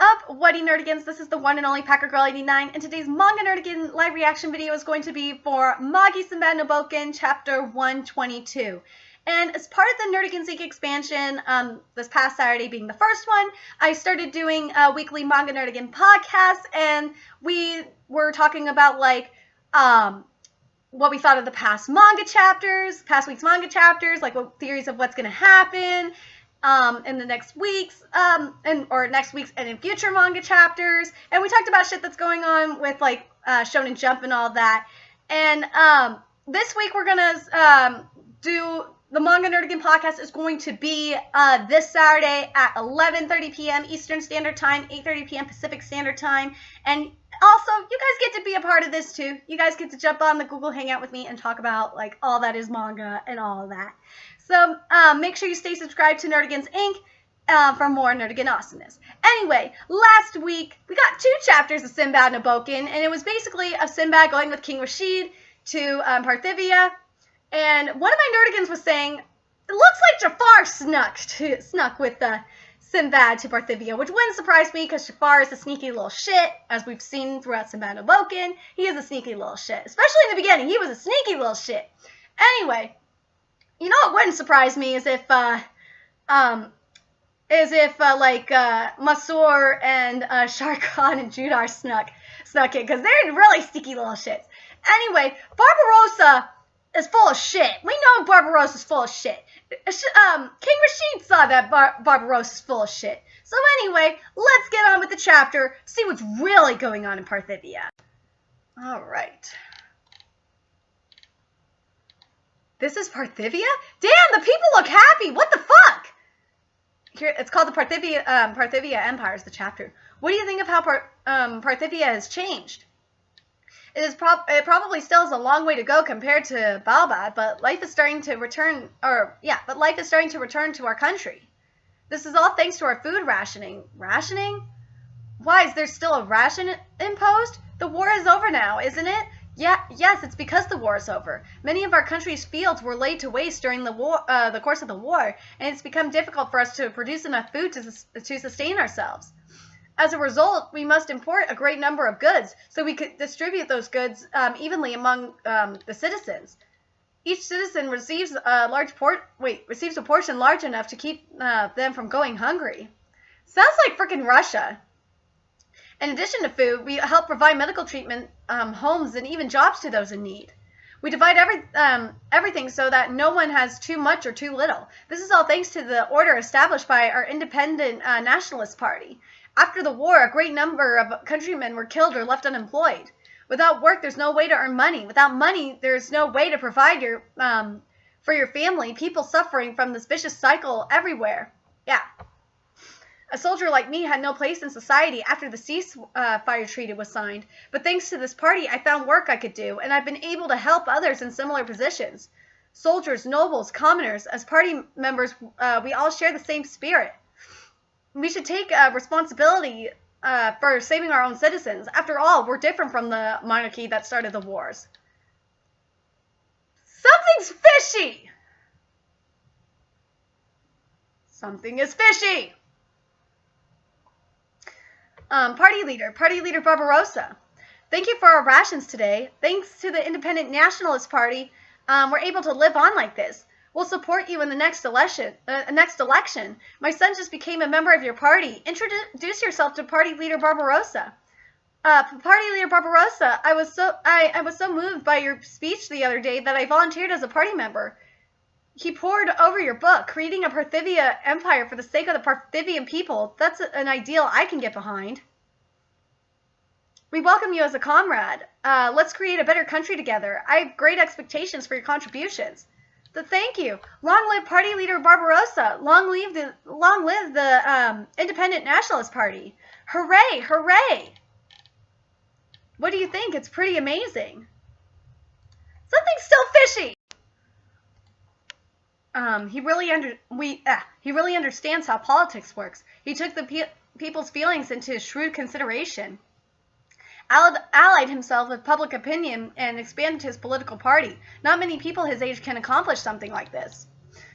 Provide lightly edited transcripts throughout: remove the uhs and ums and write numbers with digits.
up, Whitey Nerdigans? This is the one and only Packer Girl 89, and today's Manga Nerdigan live reaction video is going to be for Magi, Sinbad, no Bouken, Chapter 122. And as part of the Nerdigan Zeke expansion, this past Saturday being the first one, I started doing a weekly Manga Nerdigan podcast, and we were talking about, like, what we thought of the past week's manga chapters, like what theories of what's going to happen, in the next week's, next week's and in future manga chapters, and we talked about shit that's going on with, like, Shonen Jump and all that, and, this week we're gonna, do, the Manga Nerdigan podcast is going to be, this Saturday at 11:30 p.m. Eastern Standard Time, 8:30 p.m. Pacific Standard Time, and also, you guys get to be a part of this, too. You guys get to jump on the Google Hangout with me and talk about, like, all that is manga and all of that. So, make sure you stay subscribed to Nerdigans Inc. For more Nerdigan awesomeness. Anyway, last week, we got 2 chapters of Sinbad and Bouken, and it was basically of Sinbad going with King Rashid to PARTHEVIA, and one of my Nerdigans was saying, it looks like Jafar snuck with Sinbad to PARTHEVIA, which wouldn't surprise me because Jafar is a sneaky little shit, as we've seen throughout Sinbad and Bouken. He is a sneaky little shit. Especially in the beginning, he was a sneaky little shit. Anyway, you know what wouldn't surprise me is if, Masur and Shah Khan and Judar snuck in, because they're really sneaky little shits. Anyway, Barbarossa is full of shit. We know Barbarossa's full of shit. King Rashid saw that Barbarossa's full of shit. So anyway, let's get on with the chapter, see what's really going on in PARTHEVIA. Alright. This is PARTHEVIA? Damn, the people look happy! What the fuck? Here, it's called the PARTHEVIA Empire is the chapter. What do you think of how PARTHEVIA has changed? It probably still has a long way to go compared to Balbad, but life is starting to return, to our country. This is all thanks to our food rationing. Rationing? Why, is there still a ration imposed? The war is over now, isn't it? Yes, it's because the war is over. Many of our country's fields were laid to waste during the course of the war, and it's become difficult for us to produce enough food to sustain ourselves. As a result, we must import a great number of goods, so we could distribute those goods evenly among the citizens. Each citizen receives a portion large enough to keep them from going hungry. Sounds like frickin' Russia. In addition to food, we help provide medical treatment, homes, and even jobs to those in need. We divide everything so that no one has too much or too little. This is all thanks to the order established by our independent nationalist party. After the war, a great number of countrymen were killed or left unemployed. Without work, there's no way to earn money. Without money, there's no way to provide for your family. People suffering from this vicious cycle everywhere. Yeah. A soldier like me had no place in society after the ceasefire treaty was signed. But thanks to this party, I found work I could do, and I've been able to help others in similar positions. Soldiers, nobles, commoners, as party members, we all share the same spirit. We should take responsibility for saving our own citizens. After all, we're different from the monarchy that started the wars. Something's fishy! Something is fishy! Party leader Barbarossa. Thank you for our rations today. Thanks to the Independent Nationalist Party, we're able to live on like this. We'll support you in the next election. My son just became a member of your party. Introduce yourself to Party Leader Barbarossa. Party Leader Barbarossa, I was so moved by your speech the other day that I volunteered as a party member. He pored over your book, creating a PARTHEVIA empire for the sake of the Parthevian people. That's an ideal I can get behind. We welcome you as a comrade. Let's create a better country together. I have great expectations for your contributions. Thank you. Long live Party Leader Barbarossa. Long live the Independent Nationalist Party. Hooray, hooray. What do you think? It's pretty amazing. Something's still fishy. He really understands how politics works. He took the people's feelings into shrewd consideration. Allied himself with public opinion and expanded his political party. Not many people his age can accomplish something like this.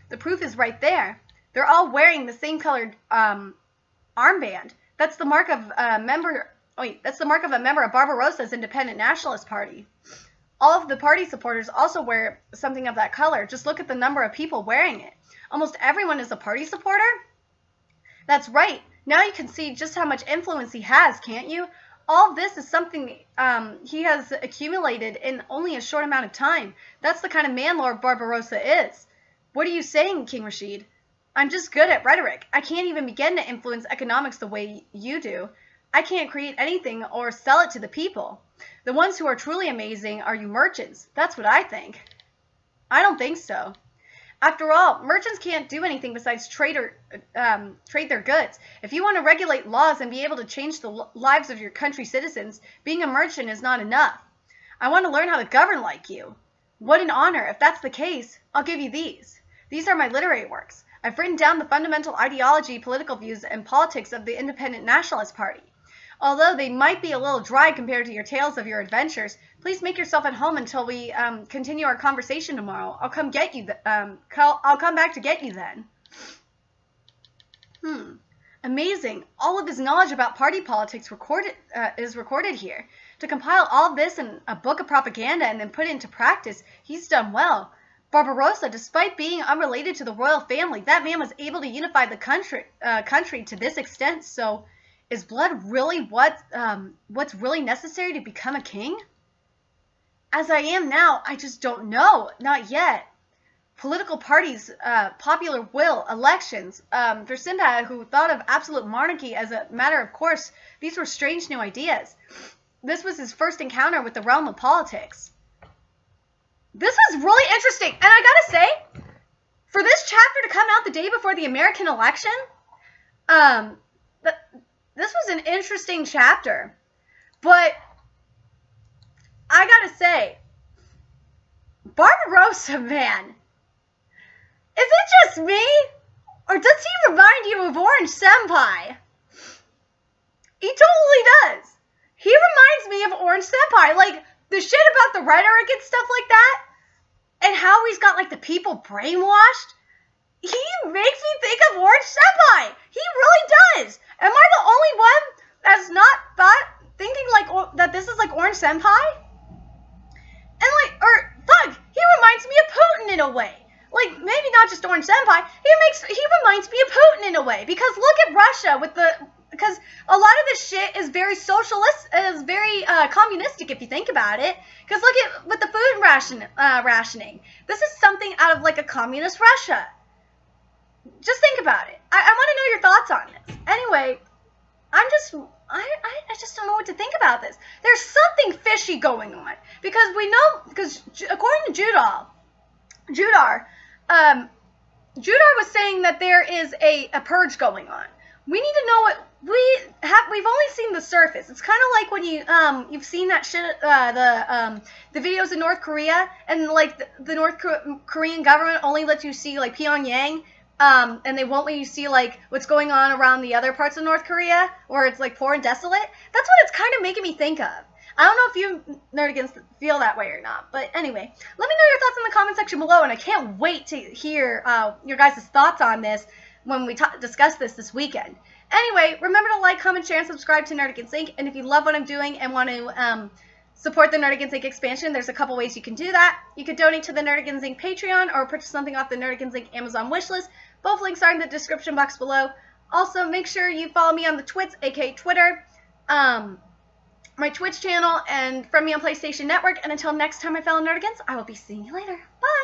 The proof is right there. They're all wearing the same colored armband. That's the mark of a member. That's the mark of a member of Barbarossa's Independent Nationalist Party. All of the party supporters also wear something of that color. Just look at the number of people wearing it. Almost everyone is a party supporter? That's right. Now you can see just how much influence he has, can't you? All of this is something he has accumulated in only a short amount of time. That's the kind of man Lord Barbarossa is. What are you saying, King Rashid? I'm just good at rhetoric. I can't even begin to influence economics the way you do. I can't create anything or sell it to the people. The ones who are truly amazing are you merchants. That's what I think. I don't think so. After all, merchants can't do anything besides trade their goods. If you want to regulate laws and be able to change the lives of your country's citizens, being a merchant is not enough. I want to learn how to govern like you. What an honor. If that's the case, I'll give you these. These are my literary works. I've written down the fundamental ideology, political views, and politics of the Independent Nationalist Party. Although they might be a little dry compared to your tales of your adventures, please make yourself at home until we continue our conversation tomorrow. I'll come get you. I'll come back to get you then. Amazing. All of his knowledge about party politics is recorded here. To compile all of this in a book of propaganda and then put it into practice, he's done well. Barbarossa, despite being unrelated to the royal family, that man was able to unify the country to this extent. So, is blood really what's really necessary to become a king? As I am now, I just don't know. Not yet. Political parties, popular will, elections. For Sinbad, who thought of absolute monarchy as a matter of course, these were strange new ideas. This was his first encounter with the realm of politics. This was really interesting. And I gotta say, for this chapter to come out the day before the American election, this was an interesting chapter. But I gotta say, Barbarossa, man, is it just me? Or does he remind you of Orange Senpai? He totally does. He reminds me of Orange Senpai. Like, the shit about the rhetoric and stuff like that, and how he's got, like, the people brainwashed, he makes me think of Orange Senpai. He really does. Am I the only one that's not thinking, like, that this is, like, Orange Senpai? And, like, or, fuck, he reminds me of Putin in a way. Like, maybe not just Orange Senpai, he reminds me of Putin in a way. Because look at Russia because a lot of this shit is very socialist, is very communistic if you think about it. Because look at with the food rationing. This is something out of like a communist Russia. Just think about it. I want to know your thoughts on this. Anyway, I just don't know what to think about this. There's something fishy going on. Because according to Judar was saying that there is a purge going on. We need to know what we've only seen the surface. It's kind of like when you've seen that shit, the videos in North Korea, and like the North Korean government only lets you see like Pyongyang, and they won't let you see like what's going on around the other parts of North Korea, where it's like poor and desolate. That's what it's kind of making me think of. I don't know if you nerdigans feel that way or not, but anyway, let me know your thoughts in the comment section below, and I can't wait to hear your guys' thoughts on this when we discuss this weekend. Anyway, remember to like, comment, share, and subscribe to Nerdigans Inc. And if you love what I'm doing and want to support the Nerdigans Inc. expansion, there's a couple ways you can do that. You could donate to the Nerdigans Inc. Patreon or purchase something off the Nerdigans Inc. Amazon wishlist. Both links are in the description box below. Also, make sure you follow me on the Twits, aka Twitter, my Twitch channel, and friend me on PlayStation Network. And until next time, my fellow Nerdigans, I will be seeing you later. Bye!